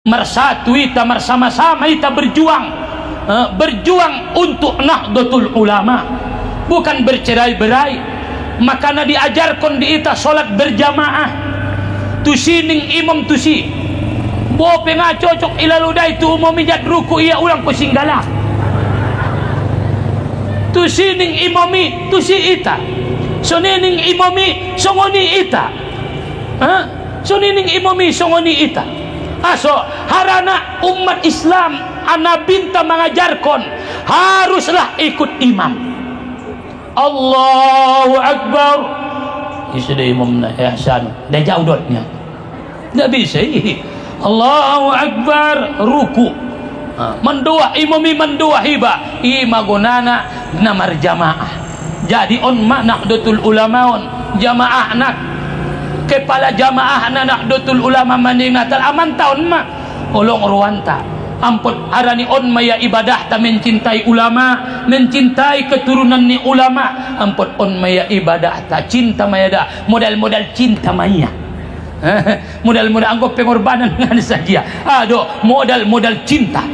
mersatu kita bersama-sama kita berjuang untuk Nahdlatul Ulama, bukan bercerai-berai. Makanya diajarkan di ita solat berjamaah tusining imam tusi bo penga cocok ilaludai tu umum mijat ruku ia ulang ko singgala tusining imami tusi ita sonining imami songoni ita sonining imami songoni ita aso harana umat Islam ana binta mengajarkan haruslah ikut imam. Allahu Akbar sudah imam ihsan dah jauh dotnya tak bisa. Allahu Akbar ruku mendua imami mendua hiba ima gunana namar jamaah jadi on Nahdlatul Ulama on jamaah nak kepala jamaah Nahdlatul Ulama manding natal aman tahun ma olong ruanta ampun harani on maya ibadah ta mencintai ulama mencintai keturunan ni ulama ampun on maya ibadah ta cinta maya dah modal-modal cinta maya modal-modal anggap pengorbanan dengan saja aduh modal-modal cinta.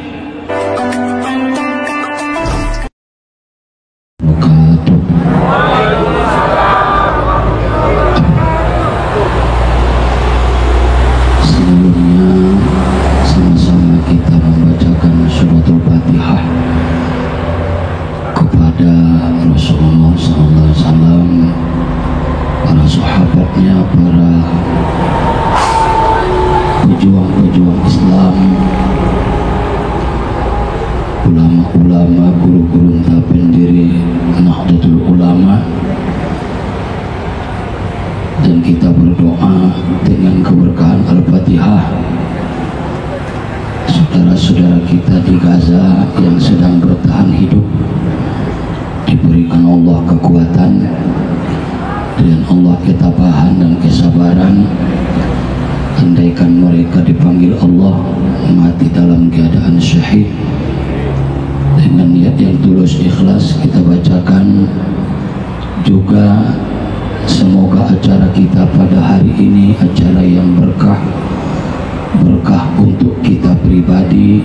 Pejuang-pejuang Islam, ulama-ulama, guru-guru pendiri Nahdlatul Ulama, dan kita berdoa dengan keberkahan Al-Fatihah saudara-saudara kita di Gaza yang sedang bertahan hidup diberikan Allah kekuatan dan Allah ketabahan dan kesabaran. Andaikan mereka dipanggil Allah mati dalam keadaan syahid dengan niat yang tulus ikhlas kita bacakan juga. Semoga acara kita pada hari ini acara yang berkah untuk kita pribadi,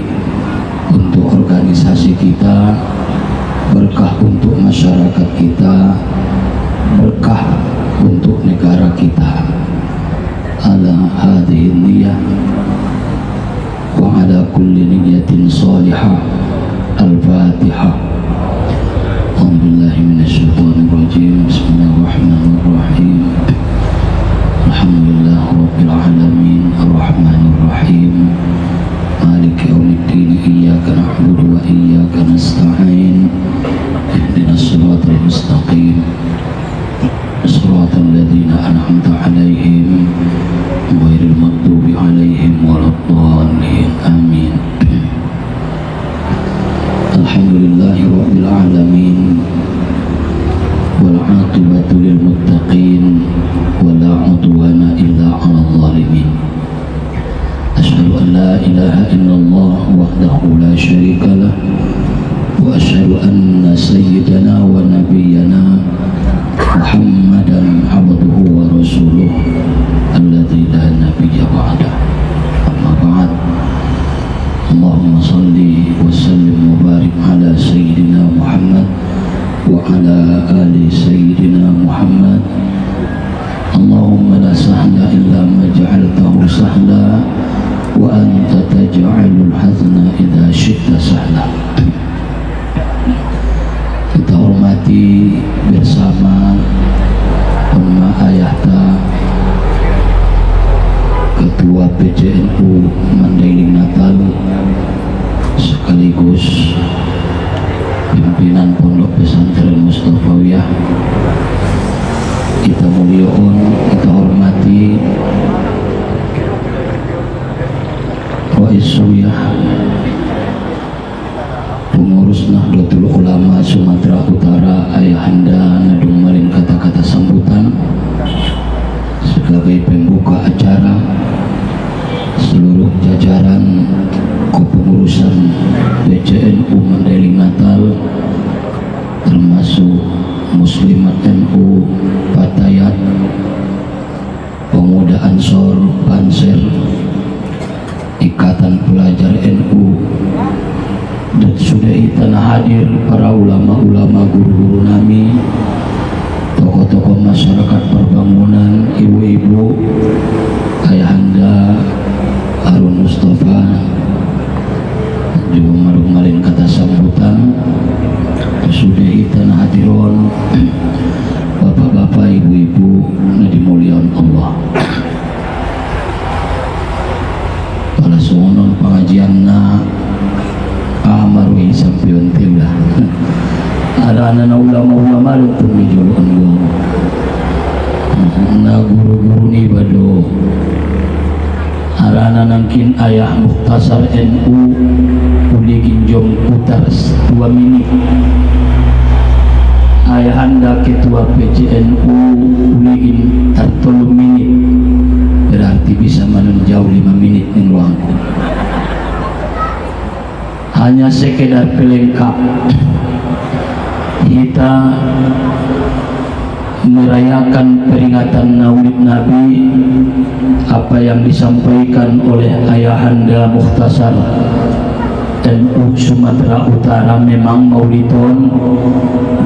untuk organisasi kita, berkah untuk masyarakat kita, berkah untuk negara kita. Ala hadhihi niyah wa ala kulli niyatin salihah. Al-Fatihah. A'udzubillahi minasyaitonir rajim. Bismillahirrahmanirrahim. Alhamdulillah rabbil alamin arrahmanir rahim maliki yaumiddin iyyaka na'budu wa iyyaka nasta'in ihdinas siratal mustaqim siratal ladzina an'amta 'alaihim ghairil maghdubi 'alaihim waladdallin amin. Alhamdulillahi rabbil alamin wal 'aqibatu lil muttaqin wala 'udwana illa 'alal zalimin. Asyhadu an la ilaha illallah wahdahu la syarika lah wa asyhadu anna sayyidana wa nabiyyana Muhammadan abduhu wa rasuluh alladzi la nabiyya ba'dah. Amma ba'd. Allahumma salli wa sallim wa barik ala sayyidina Muhammad wa ala ali sayyidina Muhammad. Allahumma la sahla illa ma ja'altahu sahla wa anta taj'alul hazna idza syi'ta sahla. Kita hormati bersama Umma Ayahta Ketua PCNU Mandailing Natal sekaligus pimpinan Pondok Pesantren Mustafawiyah. Kita muliakan, kita hormati Raisuyah pengurus Nahdlatul Ulama Sumatera Utara Ayahanda Nadung Marin kata-kata sambutan sebagai pembuka acara, seluruh jajaran kepengurusan PCNU Mandailing Natal termasuk Muslimat NU Patayat, Pemuda Ansor Banser, Ikatan pelajar NU, dan sudah tanah hadir para ulama-ulama, guru-guru nami, tokoh-tokoh masyarakat perbangunan, ibu-ibu, ayahanda Harun Mustafa, juga marung-marin kata sambutan. Sudah tanah hadiron, bapak-bapak, ibu-ibu na dimuliakan Allah. Para sungon pengajian na amaruhi sampion tiulah. Ada anak ulama-ulama lu pemijulukan gua. Na guru-guru ni bado. Arana nangkin ayah Mukhtasar NU uligin jom putar 2 menit. Ayahanda ketua PCNU uligin 30 menit. Berarti bisa menunjau 5 menit ning ruangku. Hanya sekedar pelengkap kita merayakan peringatan Maulid Nabi, apa yang disampaikan oleh ayahanda Mukhtasar NU Sumatera Utara memang maulidon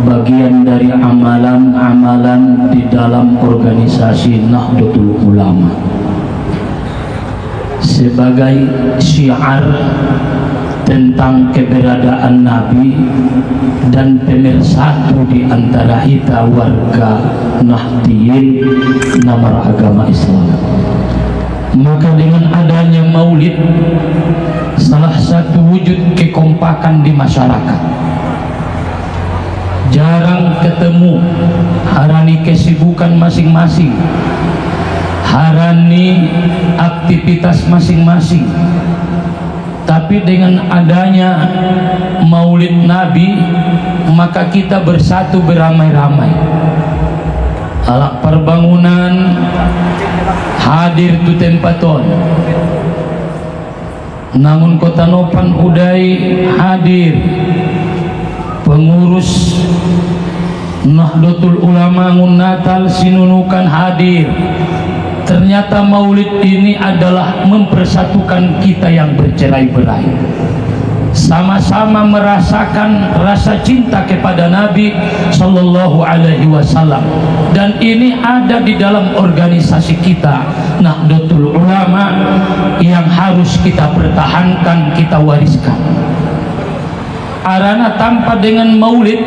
bagian dari amalan-amalan di dalam organisasi Nahdlatul Ulama sebagai syiar tentang keberadaan Nabi dan pemersatu di antara kita warga Nahdiyin nama agama Islam. Maka dengan adanya maulid, salah satu wujud kekompakan di masyarakat. Jarang ketemu, harani kesibukan masing-masing, harani aktivitas masing-masing. Tapi dengan adanya maulid Nabi, maka kita bersatu beramai-ramai. Alak perbangunan hadir tu tempaton, namun Kota Nopan Uday hadir, pengurus Nahdlatul Ulama Ngun Natal Sinunukan hadir. Ternyata maulid ini adalah mempersatukan kita yang bercerai-berai, sama-sama merasakan rasa cinta kepada Nabi Sallallahu Alaihi Wasallam, dan ini ada di dalam organisasi kita Nahdlatul Ulama yang harus kita pertahankan, kita wariskan. Arana tanpa dengan maulid,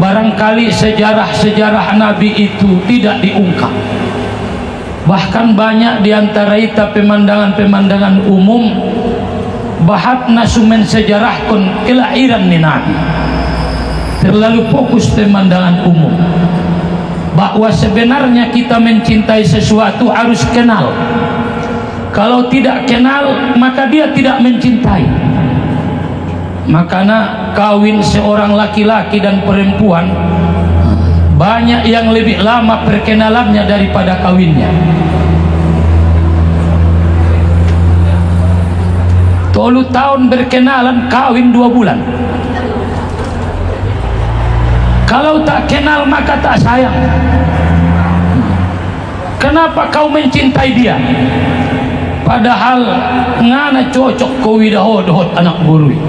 barangkali sejarah-sejarah Nabi itu tidak diungkap. Bahkan banyak di antara kita pemandangan-pemandangan umum bahat nasumen sejarah kon kelahiran ni Nabi. Terlalu fokus pemandangan umum. Bahwa sebenarnya kita mencintai sesuatu harus kenal. Kalau tidak kenal, maka dia tidak mencintai. Makanya kawin seorang laki-laki dan perempuan, banyak yang lebih lama perkenalannya daripada kawinnya. Tolu tahun berkenalan, kawin 2 bulan. Kalau tak kenal maka tak sayang. Kenapa kau mencintai dia? Padahal ngana cocok kau widahodot anak borui.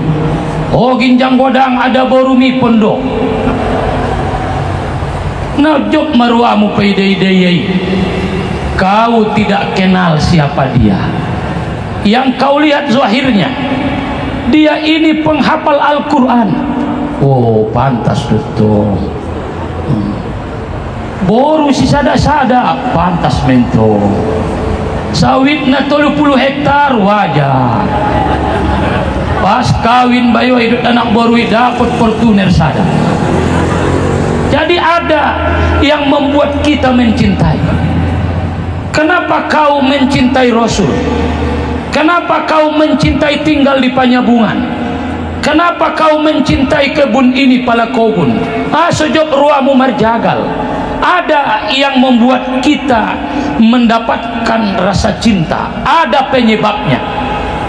Oh ginjang godang ada borumi pondok. Najok maruamu peidai-dai. Kau tidak kenal siapa dia. Yang kau lihat zahirnya, dia ini penghafal Al-Quran. Oh pantas betul. Boru si sada-sada pantas mento. Sawitna 30 hektar wajar. Pas kawin bayo hidup anak borui dapat Fortuner sada. Jadi ada yang membuat kita mencintai. Kenapa kau mencintai Rasul? Kenapa kau mencintai tinggal di Panyabungan? Kenapa kau mencintai kebun ini pala kobun? Sejok ruamu marjagal. Ada yang membuat kita mendapatkan rasa cinta. Ada penyebabnya.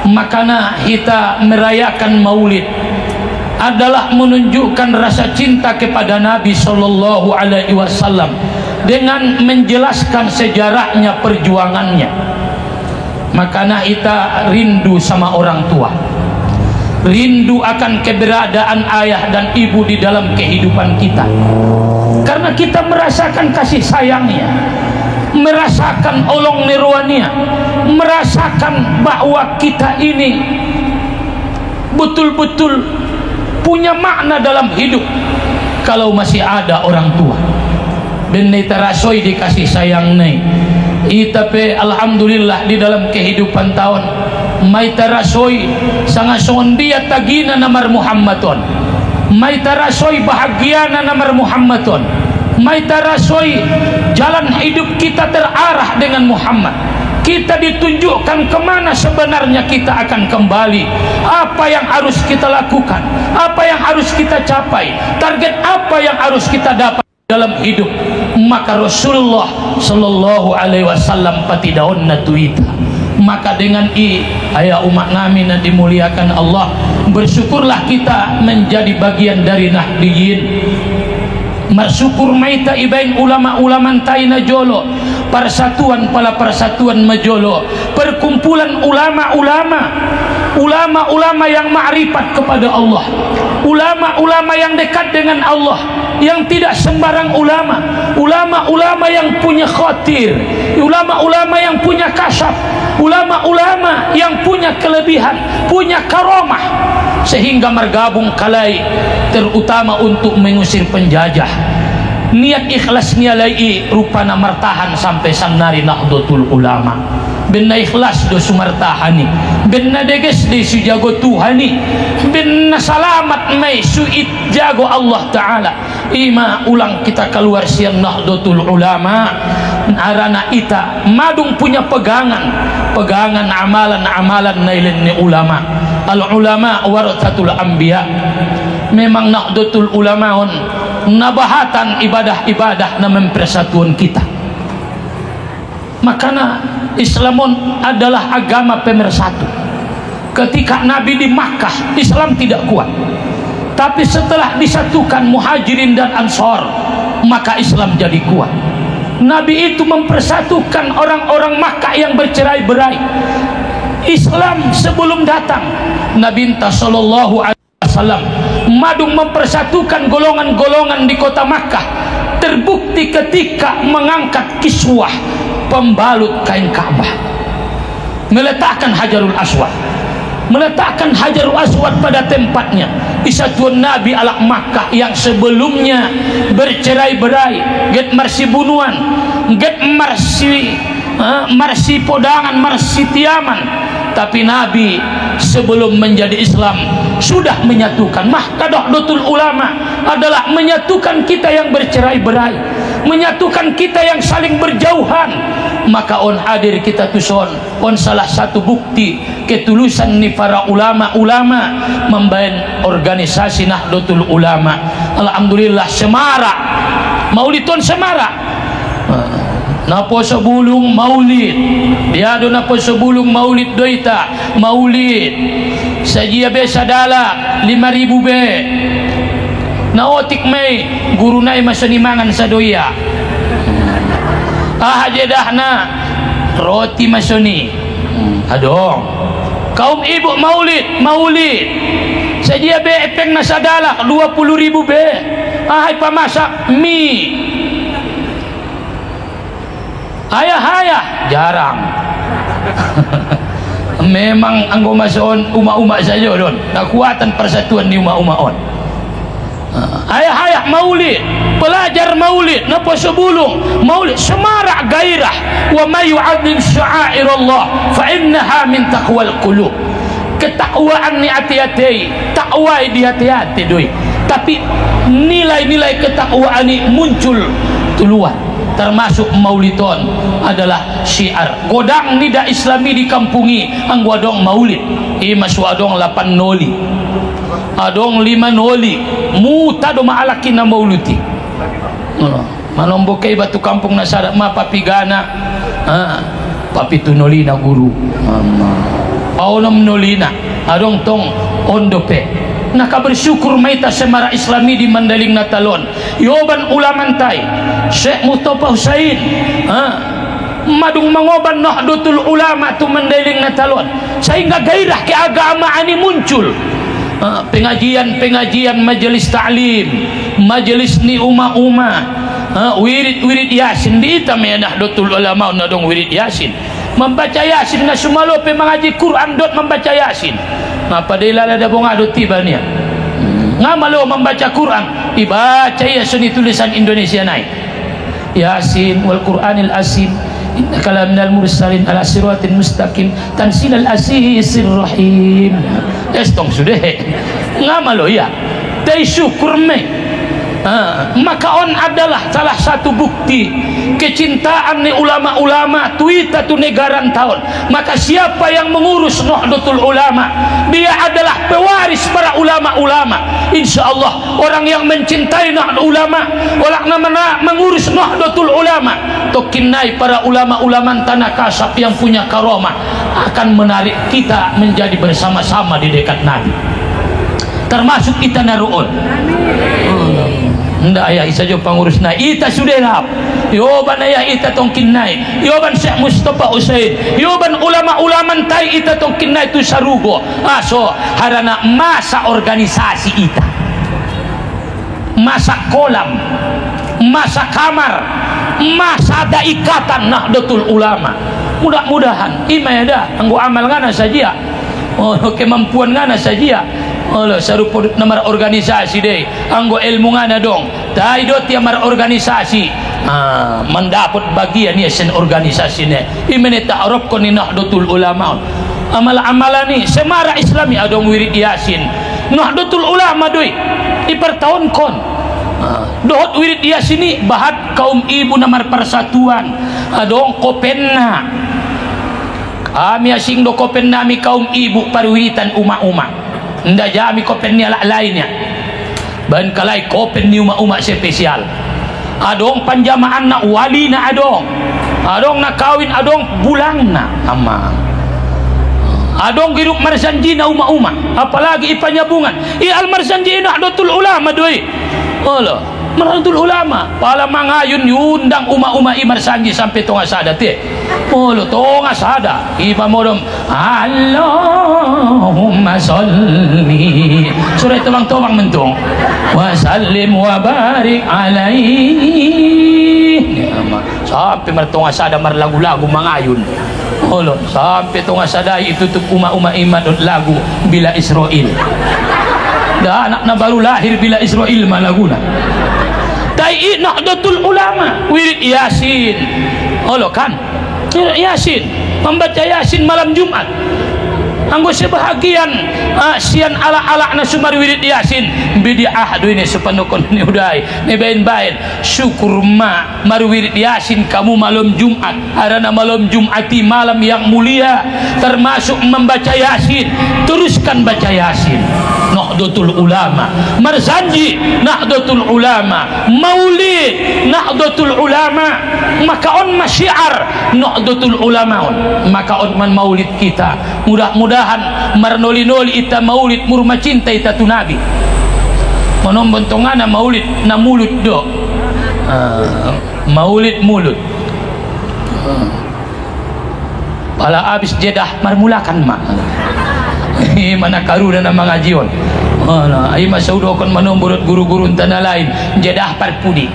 Makanya kita merayakan maulid adalah menunjukkan rasa cinta kepada Nabi Sallallahu Alaihi Wasallam dengan menjelaskan sejarahnya, perjuangannya. Makanya kita rindu sama orang tua, rindu akan keberadaan ayah dan ibu di dalam kehidupan kita, karena kita merasakan kasih sayangnya, merasakan olong nirwania, merasakan bahwa kita ini betul-betul punya makna dalam hidup kalau masih ada orang tua. Benar terasoi dikasih sayang nih. Tapi alhamdulillah di dalam kehidupan tahun mai tarasoi sangat sondia tagina namar Muhammadon, mai tarasoi bahagiana namar Muhammadon, mai tarasoi jalan hidup kita terarah dengan Muhammad. Kita ditunjukkan kemana sebenarnya kita akan kembali, apa yang harus kita lakukan, apa yang harus kita capai, target apa yang harus kita dapat dalam hidup. Maka Rasulullah sallallahu alaihi wasallam patidaonna tuita. Maka dengan ayah umat nami yang dimuliakan Allah, bersyukurlah kita menjadi bagian dari Nahdiyin. Bersyukur maita ibain ulama-ulama taina jolo, persatuan pala persatuan majolo, perkumpulan ulama-ulama yang ma'rifat kepada Allah, ulama-ulama yang dekat dengan Allah, yang tidak sembarang ulama yang punya khatir, ulama-ulama yang punya kasyaf, ulama-ulama yang punya kelebihan, punya karamah, sehingga bergabung kalai terutama untuk mengusir penjajah. Niat ikhlasnya lai rupana martahan sampai sangnari Nahdlatul Ulama. Benna ikhlas do sumartahani, benna deges de sujago Tuhani, benna salamat mai suit jago Allah Ta'ala. Ima ulang kita keluar siang Nahdlatul Ulama, arana ita madung punya pegangan amalan nailen ni ulama. Al ulama warathatul anbiya. Memang Nahdlatul Ulama nabahatan ibadah-ibadah na mempersatuan kita. Makanya Islamun adalah agama pemersatu. Ketika Nabi di Makkah, Islam tidak kuat, tapi setelah disatukan Muhajirin dan Ansor, maka Islam jadi kuat. Nabi itu mempersatukan orang-orang Makkah yang bercerai-berai. Islam sebelum datang, Nabi sallallahu alaihi wasallam madung mempersatukan golongan-golongan di kota Makkah. Terbukti ketika mengangkat kiswah, pembalut kain Ka'bah, meletakkan Hajarul Aswad, pada tempatnya. Isatuan Nabi ala Makkah yang sebelumnya bercerai-berai, get marsi bunuan, get marsi podangan, marsi tiaman. Tapi Nabi sebelum menjadi Islam sudah menyatukan. Maka Nahdlatul Ulama adalah menyatukan kita yang bercerai-berai, menyatukan kita yang saling berjauhan. Maka on hadir kita tuson on salah satu bukti ketulusan ni para ulama membangun organisasi Nahdlatul Ulama. Alhamdulillah Semara Maulidon Semara. Napa sebulung maulid dia do napa sebulung maulid doita maulid sajia be sadala 5.000 be naotik mai guru nai masani mangan sadoya jedahna roti masoni adong kaum ibu maulid sajia be epeng na sadala 20.000 be pamasak mie ayah jarang. Memang anggo mason umat-umat saja don. Kekuatan persatuan di umat-umat on. Ayah maulid, pelajar maulid, napa sebulung maulid semarak gairah wa may yu'azzim sya'airallah fa innaha min taqwal qulub. Ketakwaan ni hati-hati, takwa di hati-hati doi. Tapi nilai-nilai ketakwaan ini muncul tuluan. Termasuk maulidon adalah syiar godang nida islami dikampungi anggo adong maulid masu adong 8 noli adong 5 noli muta do maalakina mauludi manombo kay batu kampung nasada ma papigana papitu noli na guru paunom noli na adong tong ondope. Naka bersyukur maita Semara Islami di Mandaling Natalon yoban ulamantai Syekh Mustafa Husain madung mangoban Nahdlatul Ulama tu mendeling natalon sehingga gairah keagamaan ini muncul. Pengajian majelis ta'lim, majelis ni umma wirid Yasin di itam ya Nahdlatul Ulama nadong wirid Yasin membaca Yasin na sumalo pe mengaji Quran dot membaca Yasin apa dilala da bunga dot tibanya ngamalo membaca Quran dibaca Yasin tulisan Indonesia naik Yasin wal Quranil Asim innaka laminal mursalin ala siratin mustaqim tansilal asisir rahim estong sudah ngamalo ya dai syukur me. Maka on adalah salah satu bukti kecintaan ni ulama-ulama tuita tu negaran tahun. Maka siapa yang mengurus Nahdlatul Ulama, dia adalah pewaris para ulama-ulama. InsyaAllah orang yang mencintai Nahdlatul Ulama, orang namanya mengurus Nahdlatul Ulama, tokinai para ulama-ulama tanah kasab yang punya karomah akan menarik kita menjadi bersama-sama di dekat Nabi, termasuk kita naruun. Ndak ayah isa jo pangurus na ita sudah lap yoban ayah ita tongkin nai yoban Syekh Mustafa Usaid yoban ulama-ulama tai ita tongkin nai tu sarugo so harana masa organisasi ita masa kolam masa kamar masa ada ikatan Nahdlatul Ulama. Mudah-mudahan ima ada anggo amal ngana saja kemampuan ngana saja Allah sarupa nomor organisasi deh anggo ilmu ngana dong dai dot tiamar organisasi mendapat bagian ya sen organisasi ne imene ta'aruf kon Nahdlatul Ulama amal-amalan ni semara Islami adong wirid Yasin Nahdlatul Ulama doi ipertahun kon dohot wirid Yasin ni bahat kaum ibu nomor persatuan adong kopenna kami asing do kopenna mi kaum ibu parwiritan uma-uma ndak jami kopen ni ala lainnya ban kalai kopen ni umat spesial adong panjamaan na wali na adong na kawin adong bulang na ama adong girup marsanji na umat apalagi ipanyabungan al marsanji Nahdlatul Ulama doi Allah Nahdlatul Ulama pala mangayun yundang umat marsanji sampai tonga sada te Allah tonga sada iba modom Allahumma salli surat tawang mentung wa sallim wa barik alaihi sampai mertonga sada mar lagu-lagu mangayun Allah sampai tonga sada itu tuh umat iman lagu bila Israel dah anak baru lahir bila Israel malaguna dai Nahdlatul Ulama wirid Yasin Allah kan Yasin membaca Yasin malam Jumat anggo sebahagian sian ala-ala na sumar wirid Yasin bidiah do ini sepanukon ni udai ni bain-bain syukur mar wirid Yasin kamu malam Jumat arana malam Jumati malam yang mulia termasuk membaca Yasin teruskan baca Yasin Nahdlatul Ulama marsanji Nahdlatul Ulama maulid Nahdlatul Ulama maka on masyiar Nahdlatul Ulama maka on man maulid kita mudah-mudahan marnoli-noli ita maulid murma cinta ita tu Nabi monom bontongana maulid na mulut do maulid mulut pala abis jedah marmulakan mak mana karuna na mga jion ay masaudokon manomburot guru-guru tanah lain jedah parpudi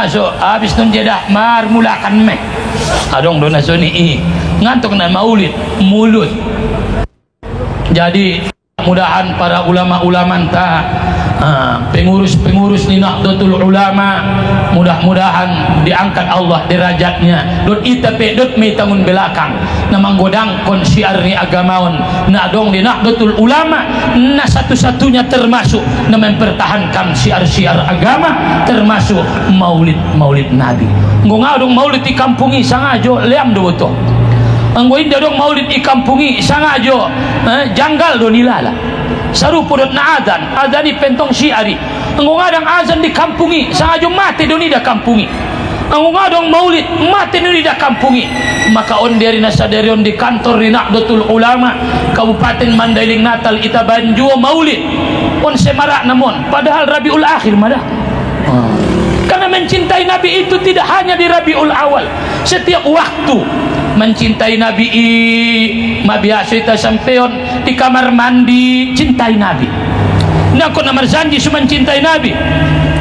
so habis nun jedah marmulakan me adong dona soni ngantok na maulid mulut jadi mudahan para ulama-ulama pengurus-pengurus ni Nahdlatul Ulama mudah-mudahan diangkat Allah derajatnya dot itape dot me tangun belakang na manggodang kon syiar ni agamaon na dong di Nahdlatul Ulama na satu-satunya termasuk na mempertahankan syiar-syiar agama termasuk maulid Nabi ngongadong maulid di kampungi sangajo leam do to anggo inda dong maulid di kampungi sangajo janggal do nilala sarupo dot na adani pentong syiari anggo ngadang azan di kampungi sangajo mate do ni da kampungi anggo ngadong maulid mate do ni da kampungi maka on dari nasadarion di kantor di Nahdlatul Ulama Kabupaten Mandailing Natal ita banjuo maulid on semara namon padahal Rabiul Akhir madah Karena mencintai Nabi itu tidak hanya di Rabiul Awal, setiap waktu mencintai Nabi. Mabiasa kita sampeon di kamar mandi cintai Nabi. Nak kau nomor janji cuma mencintai Nabi.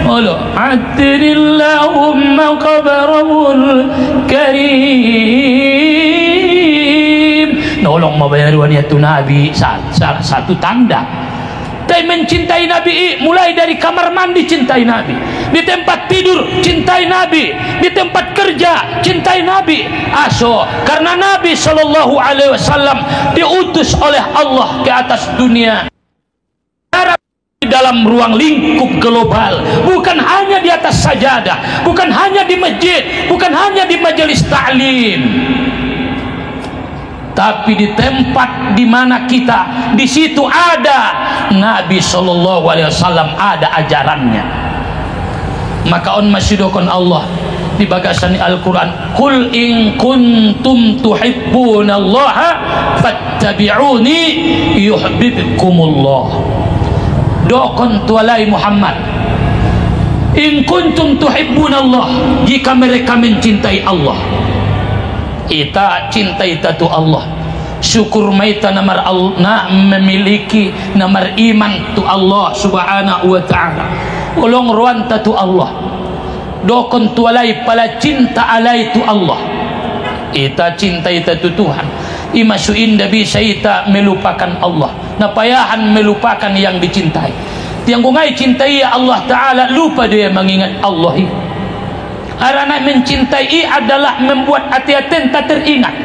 Allah atirillahumma qabarul karim. Nolong mabayar wanita Nabi, salah satu tanda. Tapi mencintai Nabi mulai dari kamar mandi cintai Nabi, di tempat tidur cintai Nabi, di tempat kerja cintai Nabi. Karena Nabi SAW diutus oleh Allah ke atas dunia di dalam ruang lingkup global, bukan hanya di atas sajadah, bukan hanya di masjid, bukan hanya di majelis ta'lim, tapi di tempat di mana kita, di situ ada Nabi SAW, ada ajarannya. Maka on masyidokon Allah di bagasan Al-Quran, Qul in kuntum tuhibbunallaha fattabi'uni yuhibbukumullah. Dokon tualai Muhammad, in kuntum tuhibbunallah, jika mereka mencintai Allah, kita cintai tatu Allah. Syukur maita namar Allah, memiliki namar iman tu Allah subhanahu wa ta'ala. Ulong ruan tatu Allah, dokon tualai pala cinta alai tu Allah. Ita cintai tatu Tuhan. Imasu inda bisa ita melupakan Allah, napayahan melupakan yang dicintai. Tiang kungai cintai Allah Ta'ala, lupa dia mengingat Allah. Karena mencintai adalah membuat hati-hati tak teringat.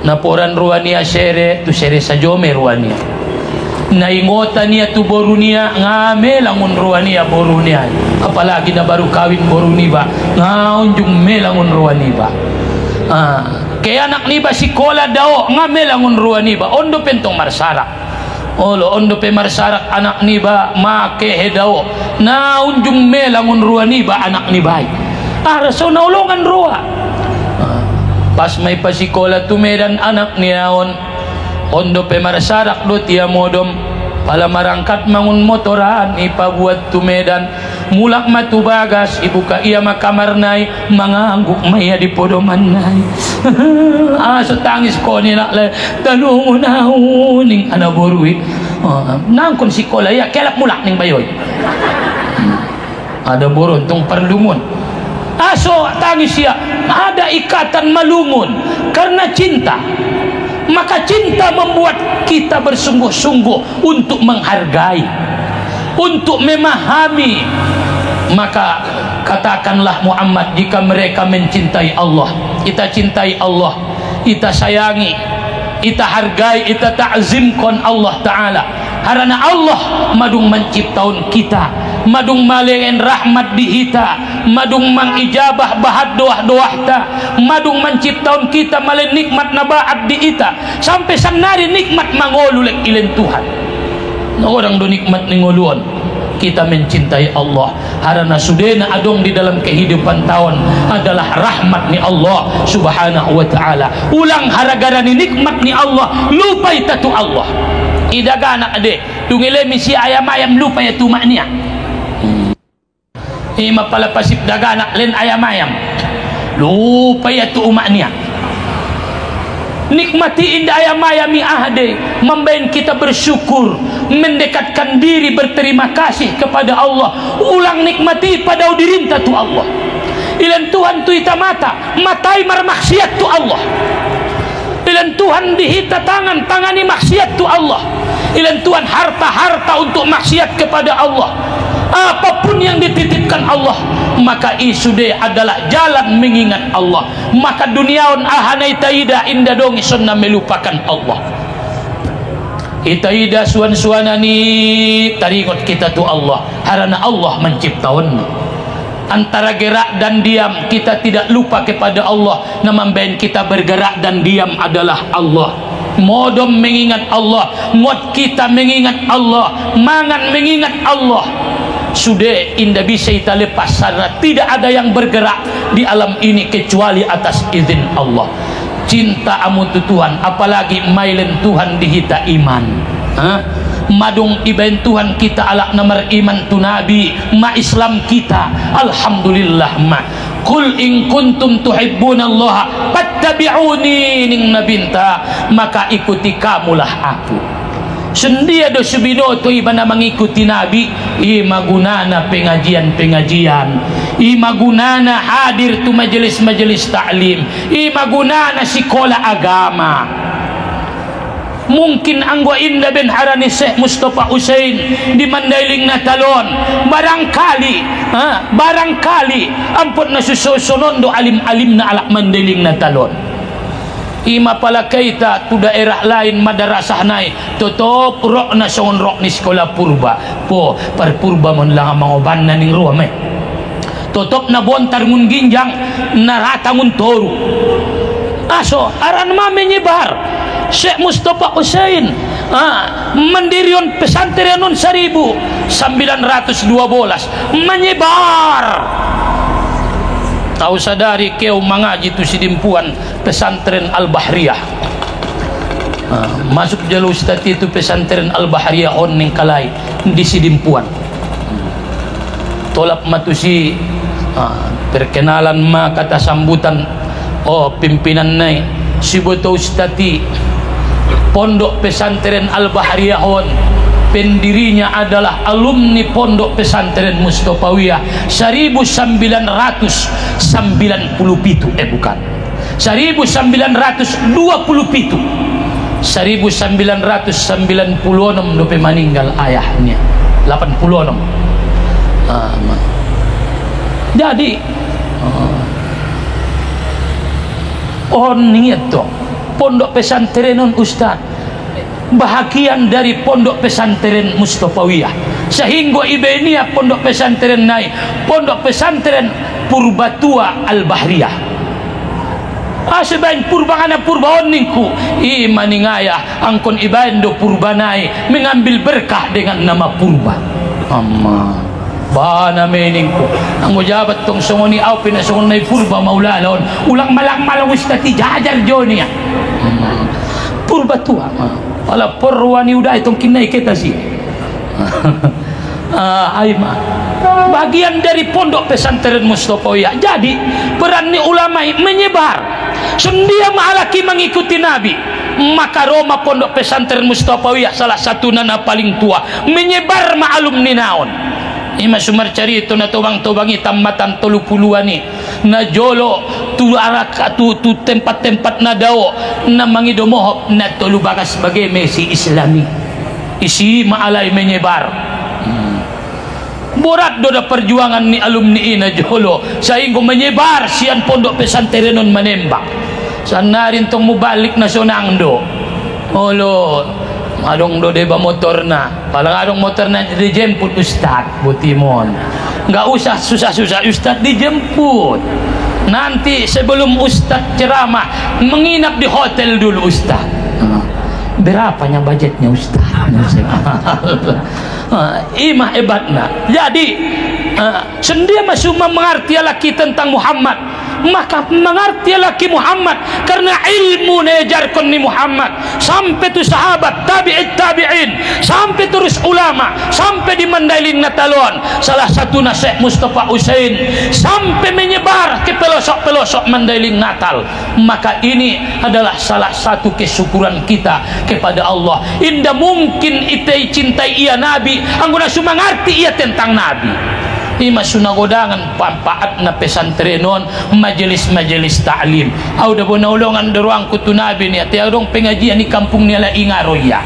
Naporan ruania sere tu sere sajome ruania. Naingota niya tu borunia ngame langun ruania borunia. Apalagi na baru kawin boruni ba ngaunjung melangun ruani ba. Kaya anak ni ba sikola dao ngame langun ruani ba ondo pentong marsarak. Olo ondo pe marsarak anak ni ba make hedao na unjung melangun ruani ba anak ni bay. Raso naulungan ruwa. Pas may pasikola tumedan anak niyaon ondo pe marsarak do tiya modom pala marangkat mangun motoran ipabuat tumedan mulak matubagas ibuka iya makamarnay mangangguk maya di podoman nay. So tangis ko nila tanungon ning anaborui nangkon sikola ya kelak mulak ning bayoy ada boron tong perlungon. So tangis ya, ada ikatan malungun karena cinta. Maka cinta membuat kita bersungguh-sungguh untuk menghargai, untuk memahami. Maka katakanlah Muhammad, jika mereka mencintai Allah, kita cintai Allah, kita sayangi, kita hargai, kita ta'zimkan Allah Ta'ala. Karena Allah madung menciptaun kita, madung malengen rahmat dihita, madung mengijabah bahad doah-doah ta, madung menciptaun kita malen nikmat nabaat diita, sampai sanari nikmat mangolulek ilen Tuhan. Orang do nikmat ningoluan, kita mencintai Allah karena sudena adong di dalam kehidupan tahun adalah rahmat ni Allah subhanahu wa ta'ala. Ulang haragara ni nikmat ni Allah, lupa itatu Allah. Idaga anak ade tungile misi ayam-ayam lupa ya tumak niya. Mapala pasip daga anak len ayam-ayam lupa ya tu umak niya. Nikmati indah ayam-ayam ahde, membain kita bersyukur, mendekatkan diri berterima kasih kepada Allah. Ulang nikmati pada udirinta tu Allah. Ilan Tuhan tu ita mata, matai marmaksiat tu Allah. Ilan Tuhan dihita tangan, tangani maksiat tu Allah. Ilan Tuhan harta-harta untuk maksiat kepada Allah. Apapun yang dititipkan Allah, maka isude adalah jalan mengingat Allah. Maka duniaun ahanai taida inda dong sunna melupakan Allah. Itaida suan-suana ni taringot kita tu Allah, karena Allah menciptakan. Antara gerak dan diam kita tidak lupa kepada Allah. Namambain kita bergerak dan diam adalah Allah. Modom mengingat Allah, mod kita mengingat Allah, mangan mengingat Allah. Sudah indah bisa kita lepas karena tidak ada yang bergerak di alam ini kecuali atas izin Allah. Cinta amu tu Tuhan, apalagi mailen Tuhan dihita iman. madung ibain Tuhan kita alak namar iman tu Nabi ma Islam kita. Alhamdulillah ma qul in kuntum tuhibbunallaha fattabi'uni ning nabinta, maka ikuti kamulah aku. Sendia do subinoto ibana mengikuti Nabi, magunana pengajian-pengajian, magunana hadir tu majelis-majelis taklim, magunana sekolah agama. Mungkin anggo Indah bin Harani Syekh Mustafa Usain di Mandailing Natalon barangkali ampun na sususunon do alim-alim na alak Mandailing Natalon. Ima pala kaita tu daerah lain madarasah nai tutup rok na songon rok ni sekolah purba po par purba mon lang mangoban na ning ruame tutup na bontar ngun ginjang na rata ngun toru aso aran ma menyebar Syekh Mustafa Usain mendirion pesantren non 1912 menyebar. Tahu sadari keu mangaji tu sidimpuan pesantren Al-Bahriyah. Masuk jalur ustaz itu pesantren Al-Bahriyah on ning kalai di sidimpuan. Tolap matusi perkenalan ma kata sambutan pimpinan nai si boto ustati pondok pesantren Al-Bahriyah on. Pendirinya adalah alumni pondok pesantren Mustofawiyah 1997 bukan 1927 1996 dope meninggal ayahnya 86 jadi niat dong pondok pesantren non ustaz bahagian dari pondok pesantren Mustofawiyah sehingga ibenia pondok pesantren naik pondok pesantren Purbatua Al-Bahriyah sebain purbangana purbaon ningku maningaya angkon ibain do purbanai mengambil berkah dengan nama purba amma bana meningku ang jabat tong songoni au pinasongon nay purba maulalon ulang malang ustati jajar jonia Purbatua ala porwani udah itong kinai kita sih aima bagian dari pondok pesantren Mustofawiyah. Jadi peran ni ulama menyebar sendia maalaki mengikuti Nabi, maka Roma pondok pesantren Mustofawiyah salah satu nana paling tua menyebar ma alumni naon ima sumar carito na tobang-tobangi tamatan 30-an ni na jolo tu arak tu tempat-tempat na daw na mangidomohop na tulubaga sebagai Messi Islami isi maalay menyebar borat do da perjuangan ni alumni ina jolo sehingga menyebar sian pondok pesantren non menembak sanarin tong mubalik na sonang do olo adong do deba motorna palang adong motorna dijemput ustaz butimon nggak usah susah-susah ustaz dijemput nanti sebelum ustaz ceramah menginap di hotel dulu ustaz berapanya budgetnya ustaz imah hebatna jadi sendia masih mengerti lagi tentang Muhammad maka mengerti lagi Muhammad karena ilmu nejarkan ni Muhammad sampai tu sahabat tabi'in sampai terus ulama sampai di Mandailing Natalon salah satu Syekh Mustafa Usain sampai menyebar ke pelosok-pelosok Mandailing Natal. Maka ini adalah salah satu kesyukuran kita kepada Allah. Indah mungkin itai cintai ia Nabi angguna sumangarti ia tentang Nabi ima sunagodangan pampaat na pesantrenon majelis-majelis ta'lim au da bonaulongan doruang kutu Nabi ni ati adong pengajian di kampung ni ala ingaroya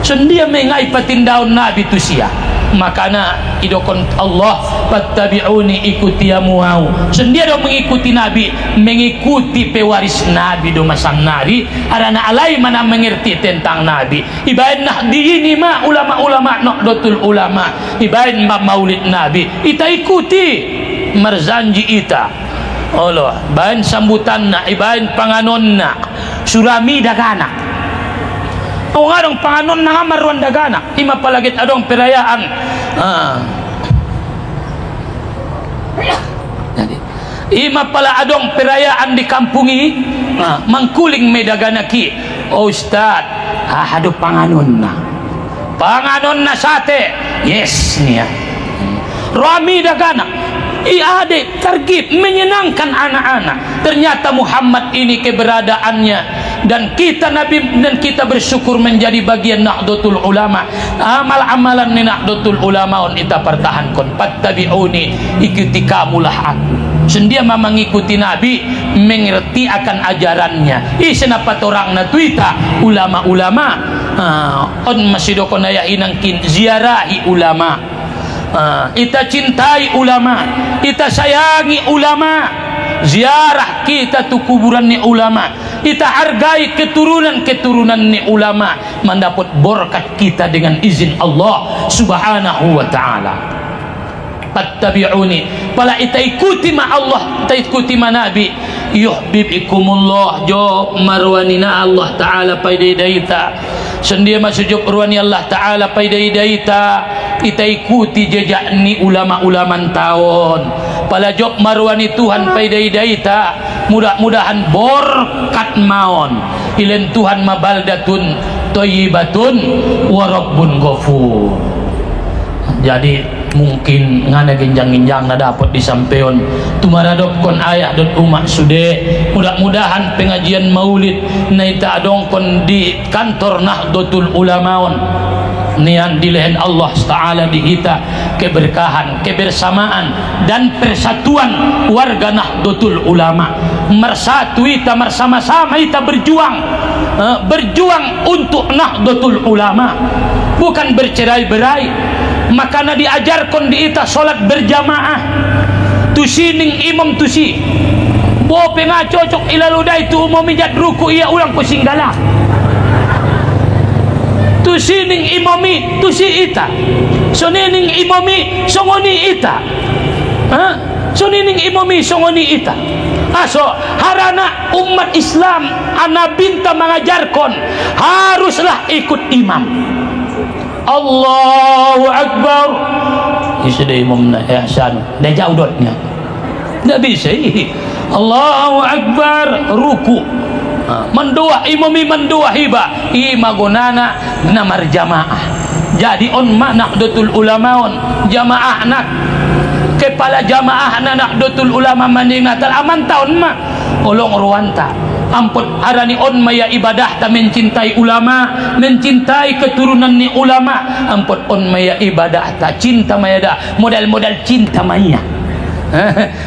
sendia mengai patindaun Nabi tu sia makana idokon Allah fattabi'uni ikuti amuau sendia do mengikuti Nabi mengikuti pewaris Nabi do masang nari arana alai mana mengerti tentang Nabi ibain nah di ini ma ulama-ulama Nahdlatul Ulama ibain ma maulid Nabi ita ikuti merzanji ita Allah bain sambutanna ibain panganonna surami dagana ngarong panganon na marwan dagana ima palagit adong perayaan jadi ima pala adong perayaan di kampungi mangkuling medagana ki oh Ustaz, ada panganonna sate, yes nih ya, rami dagana, adik tergib menyenangkan anak-anak. Ternyata Muhammad ini keberadaannya, dan kita Nabi, dan kita bersyukur menjadi bagian Nahdlatul Ulama. Amal-amalan ni Nahdlatul Ulama on kita pertahankan. Fattabi'uni, ikuti kamulah aku. Sendia mengikuti Nabi, mengerti akan ajarannya. Senapa orang na tuita ulama-ulama on masih dokon ayah inangkin ziarahi ulama. Kita cintai ulama, kita sayangi ulama, ziarah kita tu kuburan ni ulama, kita hargai keturunan ni ulama, mendapat berkat kita dengan izin Allah Subhanahu wa ta'ala. Fattabi'uni, pala ita ikuti ma Allah, ita ikuti ma Nabi, yuhibbukumullah, jo marwanina Allah Ta'ala paidaita, sendia masujud ruani Allah Ta'ala paidaita, kita ikuti jejak ni ulama-ulama tahun, pala job marwani Tuhan paidaita, mudah-mudahan berkat maon, ilen Tuhan mabaldatun thayyibatun wa rabbun ghafur. Jadi mungkin ngana genjang-genjang na dapat disampeon tumaradopkon ayah dan umat sude. Mudah-mudahan pengajian maulid naita adongkon di kantor Nahdlatul Ulamaon nian dilehen Allah Ta'ala di kita keberkahan, kebersamaan dan persatuan warga Nahdlatul Ulama. Mersatu kita, bersama-sama kita berjuang untuk Nahdlatul Ulama, bukan bercerai-berai. Makanya diajarkan di ita solat berjamaah, tusi ning imam tusi bo penga cocok ilaludai tu umum mijat ruku ia ulang pusing galah, tusi ning imami tusi ita, soni ning imami songoni ita, soni ning imami songoni ita. Aso harana umat Islam ana binta mengajarkan haruslah ikut imam. Allahu Akbar. Sudah imam na ihsan dah jauh dotnya, tak bisa. Allahu Akbar, ruku mendua imami mendua hiba imagonana namar jamaah. Jadi on mak Nahdlatul Ulama on jamaah nak kepala jamaah Nahdlatul Ulama manding natal aman tahun mak olong ruanta ampun harani on maya ibadah ta mencintai ulama, mencintai keturunan ni ulama, ampun on maya ibadah ta cinta maya dah modal-modal cinta maya.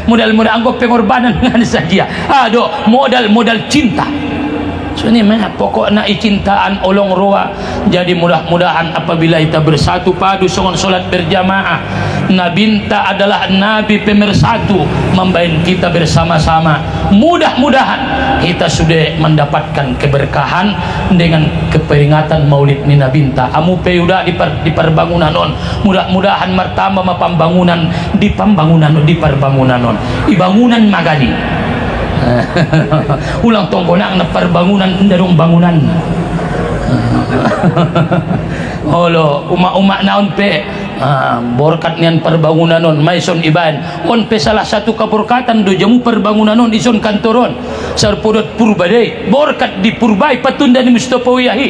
Modal-modal anggap pengorbanan dengan saja. Aduh, modal-modal cinta. So ni mah pokokna cintaan olong roa. Jadi mudah-mudahan apabila kita bersatu padu songon solat berjamaah, nabinta adalah nabi pemersatu, membain kita bersama-sama. Mudah-mudahan kita sudah mendapatkan keberkahan dengan keperingatan Maulid ni nabinta. Amu peuda di perbangunan on. Mudah-mudahan martamba ma pembangunan di perbangunan on. Di bangunan magani. Ulang tonggonang na perbangunan darong bangunan. Olo umak-umak naon pe borkat nian perbangunan on maison iban on pe salah satu keberkatan do jamu perbangunan on ison kantoron sarpodot purba dei borkat di purbai patunda ni Mustafawiyahi.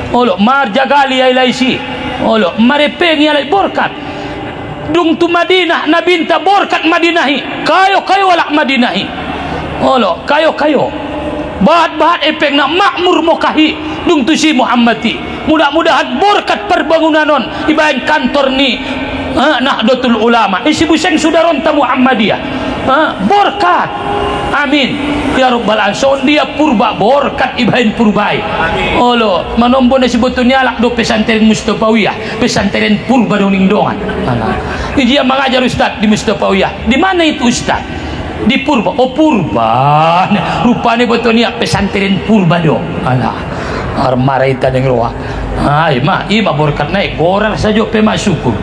Olo mar jagali ai laisi olo marepe ni alai borkat dung tu Madinah nabinta borkat Madinahi kayo walak Madinahi. Olo kayo bahat-bahat epek nak makmur mokahi dung tu si Muhammadi. Mudah-mudahan berkat perbangunan on ibain kantor ni Nahdlatul Ulama isi buseng sudaron ta Muhammadiyah berkat amin ya rabbal alamin. Dia purba berkat ibain purbai. Olo manombon sebetulnya alak do pesantren Mustafawiyah, pesantren purba doning dongan. Dia mengajar ustaz di Mustafawiyah. Di mana itu ustaz? Di purba. Oh purba rupanya betulnya pesantren purba do. Alah armaraita dengan roa ima berkat naik korang saja pemak syukur.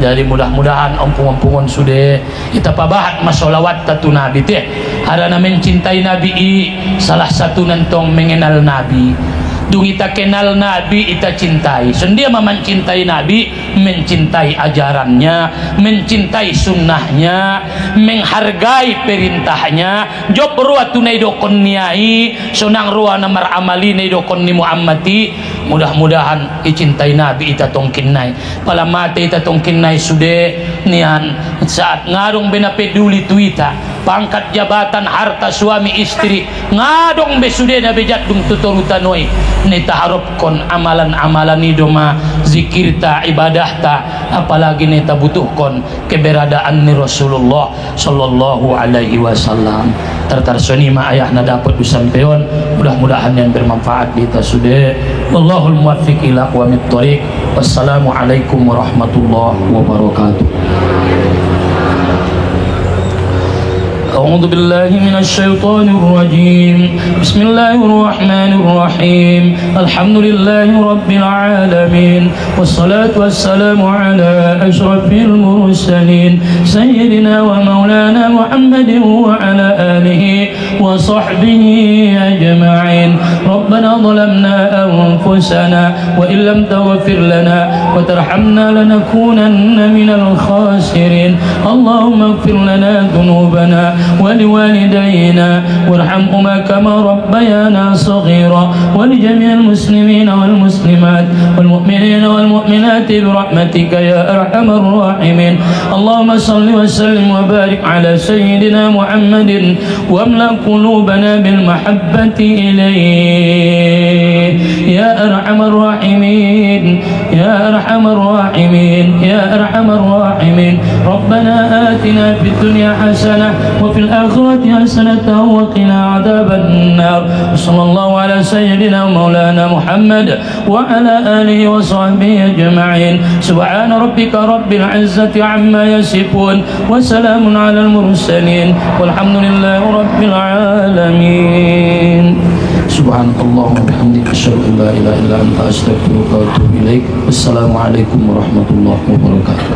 Jadi mudah-mudahan ompung-ompungan sudah kita pabahat masolawat tatu Nabi teh harana mencintai Nabi salah satu nentong mengenal Nabi dung ita kenal Nabi ita cintai. Sendia mencintai Nabi, mencintai ajarannya, mencintai sunnahnya, menghargai perintahnya. Job ruwa tunai dokon niai, sonang ruwa namar amali nai dokon ni Muhammadi. Mudah-mudahan icintai Nabi ita tongkinnai. Pala mate ita tongkinnai sude nian saat ngarung bena peduli tuita pangkat jabatan harta suami istri ngadong be sude na bejat dung tutorutanoi nita harapkon amalan-amalan ni doma zikir ta ibadah ta apalagi nita butuhkon keberadaan ni Rasulullah sallallahu alaihi wasallam. Tertarsoni ma ayah na dapat disampeon, mudah-mudahan yang bermanfaat kita sude. Wallahul muwaffiq ila aqwamit thoriq. Wassalamu alaikum warahmatullahi wabarakatuh. أعوذ بالله من الشيطان الرجيم. بسم الله الرحمن الرحيم. الحمد لله رب العالمين والصلاة والسلام على أشرف المرسلين سيدنا ومولانا محمد وعلى آله وصحبه أجمعين. ربنا ظلمنا أنفسنا وإن لم تغفر لنا وترحمنا لنكونن من الخاسرين. اللهم اغفر لنا ذنوبنا ولوالدينا وارحمهما كما ربيانا صغيرا ولجميع المسلمين والمسلمات والمؤمنين والمؤمنات برحمتك يا أرحم الراحمين. اللهم صل وسلم وبارك على سيدنا محمد واملأ قلوبنا بالمحبة إليه يا أرحم الراحمين يا أرحم الراحمين يا أرحم الراحمين. ربنا آتنا في الدنيا حسنة وفي الآخرة حسنة وقنا عذاب النار. صلى الله على سيدنا مولانا محمد وعلى آله وصحبه أجمعين. سبحان ربك رب العزة عما يصفون وسلام على المرسلين والحمد لله رب العالمين. سبحانك اللهم وبحمدك أشهد أن لا إله إلا أنت أستغفرك وأتوب إليك. والسلام عليكم ورحمة الله وبركاته.